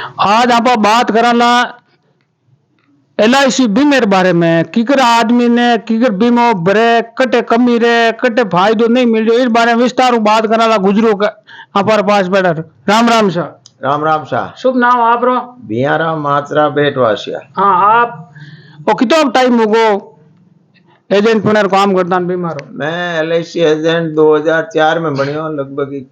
आज आप बात कराना LIC बीमे बारे में किकर आदमी ने किकर बीमो भरे कटे कमी रे कटे फायदो नहीं मिल रहा इस बारे में विस्तार बात कराना गुजरो का हमारे पास बैठा राम राम शाह। राम राम शाह। शुभ नाम आप रो? बियारा माचरा बेटवासिया। हाँ आप वो कितना टाइम होगो एजेंट पुनर काम करता बीमार? मैं LIC एजेंट 2004 में बनियो, लगभग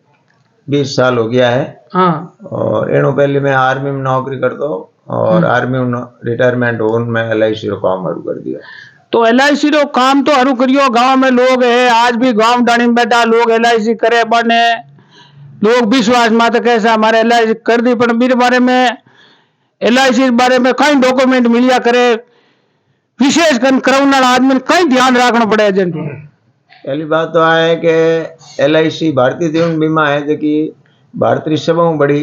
20 साल हो गया है। हाँ। और एनो पहले मैं आर्मी में नौकरी करता हूँ और आर्मी में रिटायरमेंट हो मैं LIC रो काम शुरू कर दिया। तो LIC रो काम तो हरू करियो, गांव में लोग है आज भी गांव डाणी में बैठा लोग LIC करे बने लोग विश्वास माते कैसा हमारे LIC कर दी पर मेरे बारे में LIC बारे में कई डॉक्यूमेंट मिलिया करे विशेष करना आदमी ने कई ध्यान रखना पड़े एजेंट। पहली बात तो है कि LIC भारतीय जीवन बीमा है जो कि भारतीय सबसे बड़ी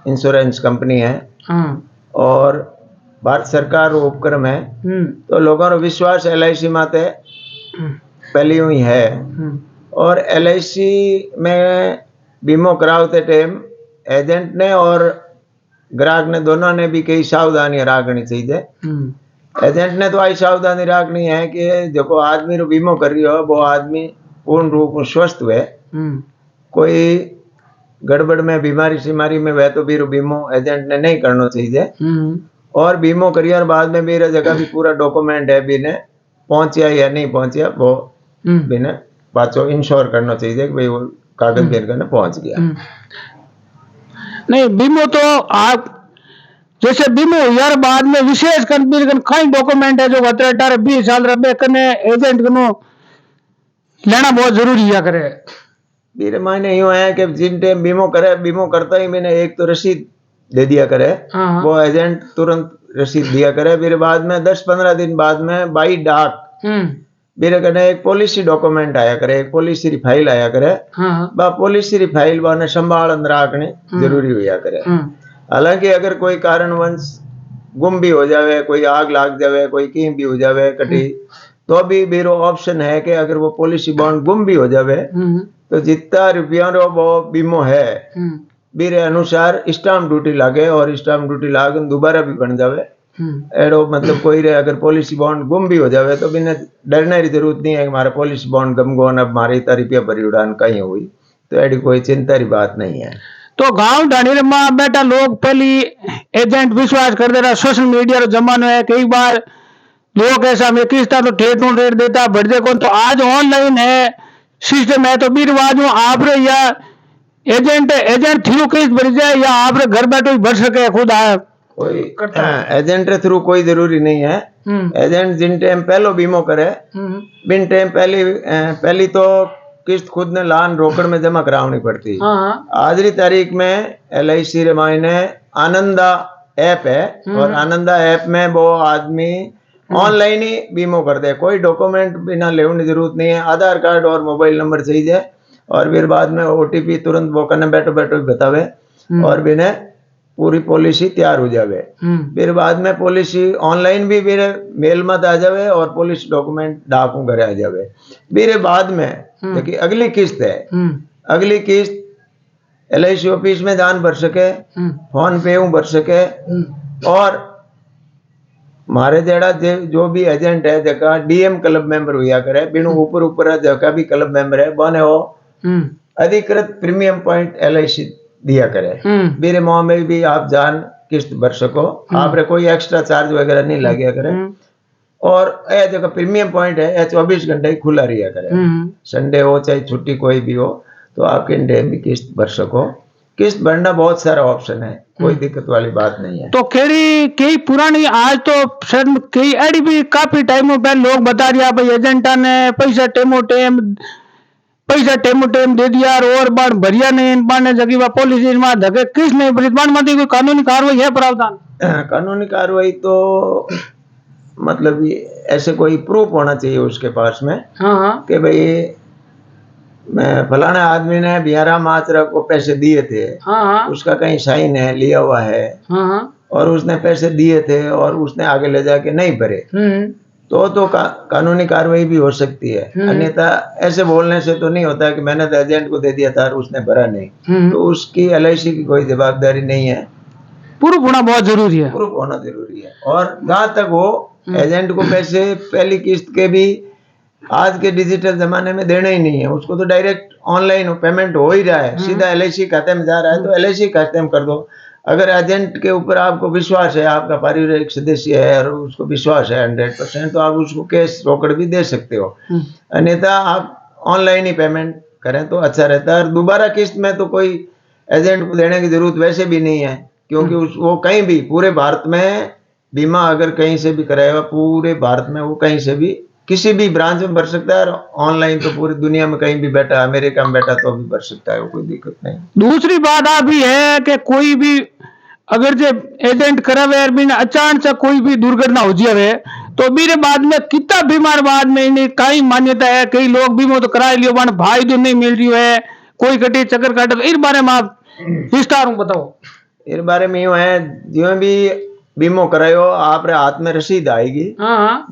इंश्योरेंस कंपनी है। हाँ। और भारत सरकार उपक्रम है तो लोगों का विश्वास LIC माते पहली हुई है। और LIC में बीमो करावते टाइम एजेंट ने और ग्राहक ने दोनों ने भी कई सावधानी रखनी चाहिए। एजेंट ने तो आई सावधानी रखनी है कि जो आदमी रो बीमो कर रही हो वो आदमी पूर्ण रूप में स्वस्थ हुए, कोई गड़बड़ में बीमारी सीमारी में वह तो भी बीमो एजेंट ने नहीं करना चाहिए। और बीमो करियर बाद में मेरा जगह भी पूरा डॉक्यूमेंट है भी ने पहुंचा या नहीं पहुंचा वो भी ने पाचो इंश्योर करना चाहिए कि भाई वो कागज देर करने पहुंच गया। नहीं बीमो तो आप जैसे बीमो यार बाद में विशेष कई डॉक्यूमेंट है जो 18-20 साल रबे कने एजेंट कनो लेना बहुत जरूरी है करे। मेरे मायने यूं है कि जिन टाइम बीमो करे बीमो करता ही मैंने एक तो रसीद दे दिया करे। वो एजेंट तुरंत रसीद दिया करे। फिर बाद में 10-15 दिन बाद में बाई डाक मेरे कने एक पॉलिसी डॉक्यूमेंट आया करे, एक पॉलिसी फाइल आया करे। बा पॉलिसी फाइल बाने संभाल रखने जरूरी हुआ करे। हालांकि अगर कोई कारणवश गुम भी हो जावे, कोई आग लाग जावे, कोई कहीं भी हो जावे कटी तो भी मेरा ऑप्शन है कि अगर वो पॉलिसी बॉन्ड गुम भी हो जावे तो जितना रुपया रो वो बीमो है मेरे अनुसार स्टाम्प ड्यूटी लागे और स्टाम्प ड्यूटी लागे दोबारा भी बन जावे। एडो मतलब कोई रे अगर पॉलिसी बॉन्ड गुम भी हो जावे तो बिना डरने की जरूरत नहीं है कि हमारा पॉलिसी बॉन्ड गम गो अब हमारे इतना रुपया भरी उड़ान कहीं हुई, तो ऐडी कोई चिंता की बात नहीं है। तो गांव ढाणी में बेटा लोग पहली एजेंट विश्वास कर दे रहा, सोशल मीडिया रो जमानो है, कई बार लोग ऐसा में किस्ता तो ठेठ रेट देता बढ़ दे कौन, तो आज ऑनलाइन है सिस्टम है तो बीर आज आप रे या एजेंट थ्रू किस्त भर जाए या आप रे घर बैठे भर सके खुद आप कोई एजेंट थ्रू कोई जरूरी नहीं है। एजेंट जिन टाइम पहलो बीमो करे बिन टाइम पहली तो किस्त खुद ने लान रोकड़ में जमा करावनी पड़ती। आज की तारीख में LIC रे मायने आनंदा ऐप है और आनंदा ऐप में वो आदमी ऑनलाइन ही बीमो कर दे, कोई डॉक्यूमेंट बिना लेने की जरूरत नहीं है। आधार कार्ड और मोबाइल नंबर चाहिए और फिर बाद में OTP तुरंत वो करने बैठो बैठो बतावे और बिना पूरी पॉलिसी तैयार हो जावे। फिर बाद में पॉलिसी ऑनलाइन भी मेरे मेल मत आ जावे और पॉलिसी डॉक्यूमेंट डाकू घर आ जावे। फिर बाद में देखिए अगली किस्त है, अगली किस्त LIC ऑफिस में जान भर सके, फोन पे भर सके और मारे जेड़ा जो भी एजेंट है जगह DM क्लब मेंबर हुआ करे बिनु ऊपर जगह भी क्लब मेंबर है बने हो अधिकृत प्रीमियम पॉइंट LIC दिया करे। मेरे मुँह में भी आप जान किस्त भर सको, आप रे कोई एक्स्ट्रा चार्ज वगैरह नहीं लगे करे। और यह जगह प्रीमियम पॉइंट है यह 24 घंटे खुला रहा करे, संडे हो चाहे छुट्टी कोई भी हो तो आप इन डे भी किस्त भर सको। किस्त भरना बहुत सारा ऑप्शन है, कोई दिक्कत वाली बात नहीं है। तो कई पुरानी आज तो सर कई एडी भी काफी टाइम पहले लोग बता दिया भाई एजेंटा ने पैसा टेमो दे दिया और बार भरिया नहीं बाने जगह पॉलिसी में धके किस नहीं भरी बाण मत कोई कानूनी कार्रवाई है प्रावधान? कानूनी कार्रवाई तो मतलब ऐसे कोई प्रूफ होना चाहिए उसके पास में कि भाई मैं फलाना आदमी ने बिहारा मात्रा को पैसे दिए थे, उसका कहीं साइन है लिया हुआ है और उसने पैसे दिए थे और उसने आगे ले जाके नहीं भरे तो कानूनी कार्रवाई भी हो सकती है। अन्यथा ऐसे बोलने से तो नहीं होता कि मैंने तो एजेंट को दे दिया था और उसने भरा नहीं, तो उसकी LIC की कोई जवाबदारी नहीं है। प्रूफ होना बहुत जरूरी है। प्रूफ होना जरूरी है। और जहाँ तक हो एजेंट को पैसे पहली किस्त के भी आज के डिजिटल जमाने में देना ही नहीं है, उसको तो डायरेक्ट ऑनलाइन पेमेंट हो ही रहा है, सीधा LIC खाते में जा रहा है तो LIC खाते में कर दो। अगर एजेंट के ऊपर आपको विश्वास है, आपका पारिवारिक सदस्य है और उसको विश्वास है 100%, तो आप उसको कैश रोकड़ भी दे सकते हो। अन्यथा आप ऑनलाइन ही पेमेंट करें तो अच्छा रहता है। और दोबारा किस्त में तो कोई एजेंट को देने की जरूरत वैसे भी नहीं है, क्योंकि वो कहीं भी पूरे भारत में बीमा अगर कहीं से भी कराएगा, पूरे भारत में वो कहीं से भी किसी भी ब्रांच में भर सकता है। और ऑनलाइन तो पूरी दुनिया में कहीं भी बैठा, अमेरिका में बैठा तो भी भर सकता है, वो कोई दिक्कत नहीं। दूसरी बात आप ही है कि कोई भी अगर जो एजेंट करावे और बिना अचानक से कोई भी दुर्घटना हो जावे तो मेरे बाद में कितना बीमार बाद में इन्हें कई मान्यता है, कई लोग बीमा तो करा लियो बन भाई तो नहीं मिल रही है, कोई कटे चक्कर काटे, तो इस बारे में आप विस्तार बताओ। इस बारे में यूं है, जो भी बीमो करायो आप हाथ में रसीद आएगी,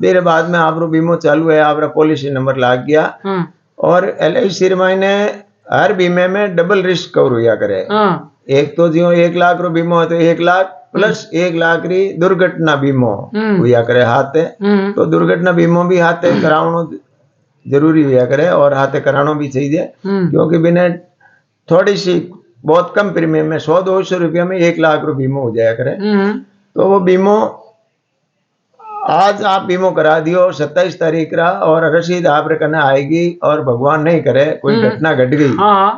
मेरे बाद में आप बीमो चालू है, आप पॉलिसी नंबर लाग गया। और LIC ने हर बीमे में डबल रिस्क कवर हुआ करे। एक तो जो 1 लाख रो बीमो है तो 1 लाख प्लस 1 लाख री दुर्घटना बीमो हुआ करे हाथे। तो दुर्घटना बीमो भी हाथे करावनो जरूरी हुआ करे और हाथे करानो भी चाहिए, क्योंकि बिना थोड़ी सी बहुत कम प्रीमियम में 100-200 रुपया में 1 लाख रो बीमो हो जाया करे। तो वो बीमो आज आप बीमो करा दियो 27 तारीख रा और रसीद आप करना आएगी, और भगवान नहीं करे कोई घटना घट गई,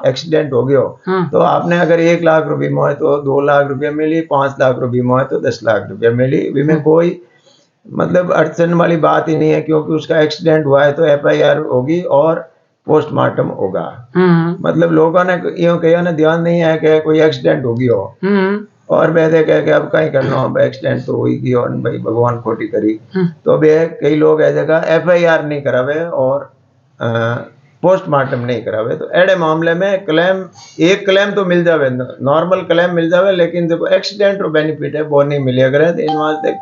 एक्सीडेंट हो गयो, तो आपने अगर 1 लाख रो बीमो है तो 2 लाख रुपया मिली, 5 लाख रो बीमो है तो 10 लाख रुपया मिली। बीमे कोई मतलब अड़चन वाली बात ही नहीं है, क्योंकि उसका एक्सीडेंट हुआ है तो FIR होगी और पोस्टमार्टम होगा। मतलब लोगों ने यूं कहा ना, ध्यान नहीं है कि कोई एक्सीडेंट हो गया हो और वैसे कह के अब कहीं करना हो, एक्सीडेंट तो हुई गई और भाई भगवान खोटी करी, तो वे कई लोग ऐसे जगह FIR नहीं करावे और पोस्टमार्टम नहीं करावे। तो एडे मामले में क्लेम, एक क्लेम तो मिल जावे, नॉर्मल क्लेम मिल जावे, लेकिन जो एक्सीडेंट और बेनिफिट है वो नहीं मिले। अगर इन वास्ते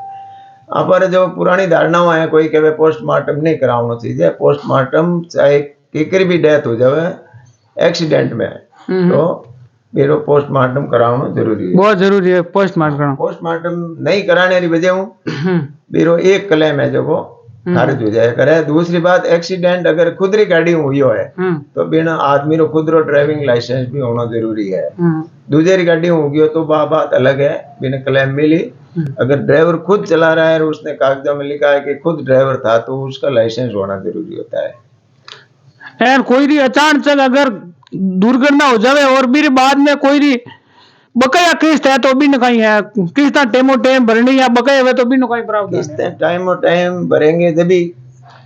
पर जो पुरानी धारणाओं है, कोई कहे पोस्टमार्टम नहीं कराना चाहिए। पोस्टमार्टम चाहे किकरी भी डेथ हो जावे एक्सीडेंट में तो मेरे पोस्टमार्टम कराना जरूरी है, बहुत जरूरी है पोस्टमार्टम कराना। पोस्टमार्टम नहीं कराने की वजह मेरे एक क्लेम है जो वो खारिज हो जाए करे। दूसरी बात, एक्सीडेंट अगर खुद री गाड़ी हुई है तो बिना आदमी रो खुद रो ड्राइविंग लाइसेंस भी होना जरूरी है। दूसरी गाड़ी होगी तो बात अलग है, बिना क्लेम मिली। अगर ड्राइवर खुद चला रहा है और उसने कागजों में लिखा है कि खुद ड्राइवर था तो उसका लाइसेंस होना जरूरी होता है। और कोई भी अचानक अगर दुर्घटना हो जावे और भी बाद में कोई भी बकाया किस्त है तो भी कहीं है, किस्त टाइमो टाइम भरनी है, बकाया हुए तो भी कहीं प्रावधान है। टाइमो टाइम भरेंगे तभी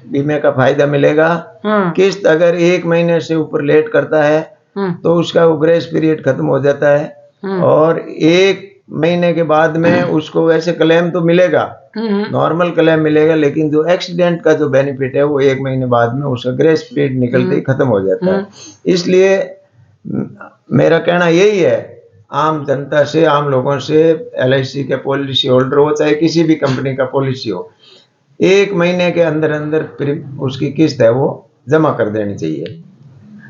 बीमे का फायदा मिलेगा। किस्त अगर 1 महीने से ऊपर लेट करता है तो उसका ग्रेस पीरियड खत्म हो जाता है और 1 महीने के बाद में उसको वैसे क्लेम तो मिलेगा, नॉर्मल क्लेम मिलेगा, लेकिन जो एक्सीडेंट का जो बेनिफिट है वो 1 महीने बाद में उसका ग्रेस पीरियड निकलते ही खत्म हो जाता है। इसलिए मेरा कहना यही है आम जनता से, आम लोगों से, LIC के पॉलिसी होल्डर हो चाहे किसी भी कंपनी का पॉलिसी हो, 1 महीने के अंदर अंदर उसकी किस्त है वो जमा कर देनी चाहिए।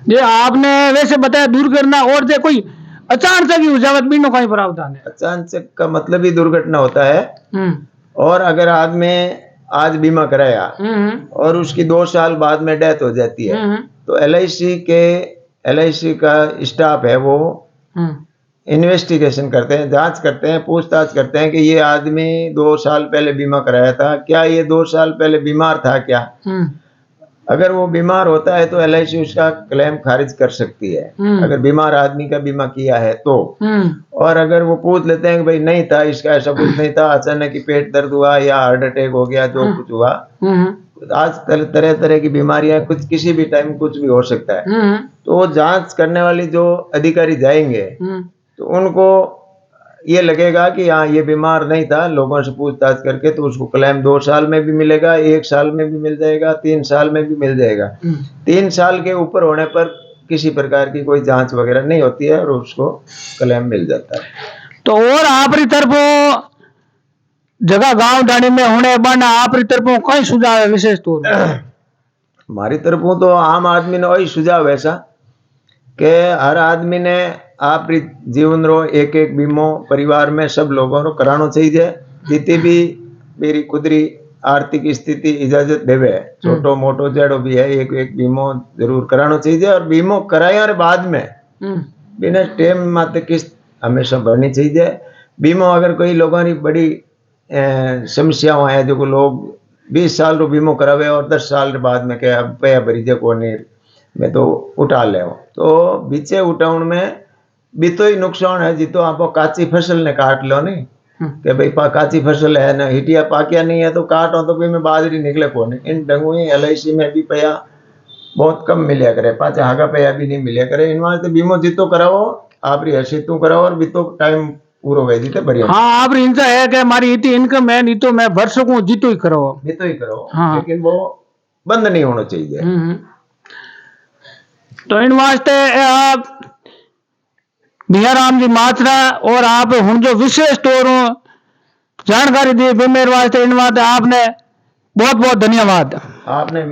ये आपने वैसे बताया दुर्घटना और जो कोई अचानक की उजावत भी कहीं प्रावधान है। अचानक का मतलब ही दुर्घटना होता है। और अगर आदमी आज बीमा कराया और उसकी 2 साल बाद में डेथ हो जाती है तो LIC का स्टाफ है वो इन्वेस्टिगेशन करते हैं, जांच करते हैं, पूछताछ करते हैं कि ये आदमी 2 साल पहले बीमा कराया था, क्या ये 2 साल पहले बीमार था क्या। अगर वो बीमार होता है तो LIC उसका क्लेम खारिज कर सकती है, अगर बीमार आदमी का बीमा किया है तो। और अगर वो पूछ लेते हैं कि भाई नहीं था, इसका ऐसा कुछ नहीं था, अचानक ही पेट दर्द हुआ या हार्ट अटैक हो गया, जो कुछ हुआ, आज तरह तरह की बीमारियां कुछ किसी भी टाइम कुछ भी हो सकता है। तो वो जांच करने वाली जो अधिकारी जाएंगे तो उनको ये लगेगा कि हाँ ये बीमार नहीं था, लोगों से पूछताछ करके तो उसको क्लेम 2 साल में भी मिलेगा, 1 साल में भी मिल जाएगा, 3 साल में भी मिल जाएगा। 3 साल के ऊपर होने पर किसी प्रकार की कोई जांच वगैरह नहीं होती है और उसको क्लेम मिल जाता है। तो और आपरी तरफ जगह गांव ढाणी में होने बना आपरी तरफ कई सुझाव है विशेष तौर पर? हमारी तरफों तो आम आदमी ने वही सुझाव ऐसा કે હર આદમીને આપણી જીવન રો એક એક बीमो परिवार में सब लोगों रो करानो चाहिए जितनी भी मेरी कुदरी आर्थिक स्थिति इजाजत देवे छोटो मोटो जेड़ो भी है एक एक बीमो जरूर करानो चाहिए और बीमो कराया और बाद में बिना टाइम माते किस्त हमेशा भरनी चाहिए। बीमो अगर कोई लोगों की बड़ी समस्याओं है जो लोग 20 साल रो बीमो करावे और 10 साल बाद में क्या पैया भरी दे को नहीं मैं तो उठा ले तो बीचे उठाउण में भी तो ही नुकसान है जितो आप काची फसल ने काट लो नहीं कि भाई काची फसल है ना हिटिया पाकिया नहीं है तो काटो तो में बाजरी निकले को नहीं इन ढंगू LIC में भी पैया बहुत कम मिलिया करे पाचा हागा पैया भी नहीं मिलिया करे इन वास्ते बीमो जितो कराओ आप हैसियत कराओ और भी तो टाइम पूरा हुए जीते बढ़िया। हाँ आप इनका है कि हमारी इतनी इनकम है नहीं तो मैं भर सकूं जीतो ही करो जीतो ही करो। हाँ। लेकिन वो बंद नहीं होना चाहिए। तो इन वास्ते आप बिहाराम जी मात्रा और आप हूँ जो विशेष तौर जानकारी दी बीमेर वास्ते इन वास्ते आपने बहुत बहुत धन्यवाद। आपने